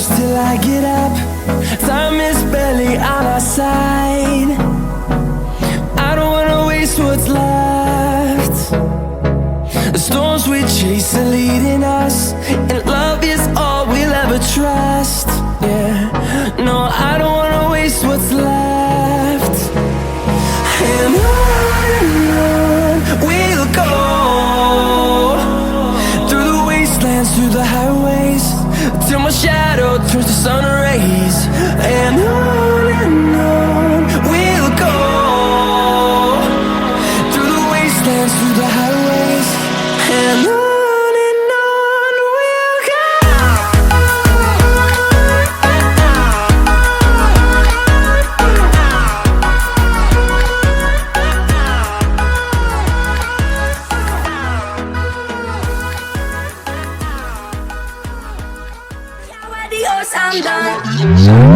shadows till I get up. Time is barely on our side. I don't wanna waste what's left. The storms we chase are leading us, and love is all we'll ever trust. Yeah, no, I don't wanna waste what's left. And on we'll go, through the wastelands, through the highways, till my shadow turns to sun rays. And on we'll go, through the wastelands, through the highways, and on we'll go. Adios, I'm done.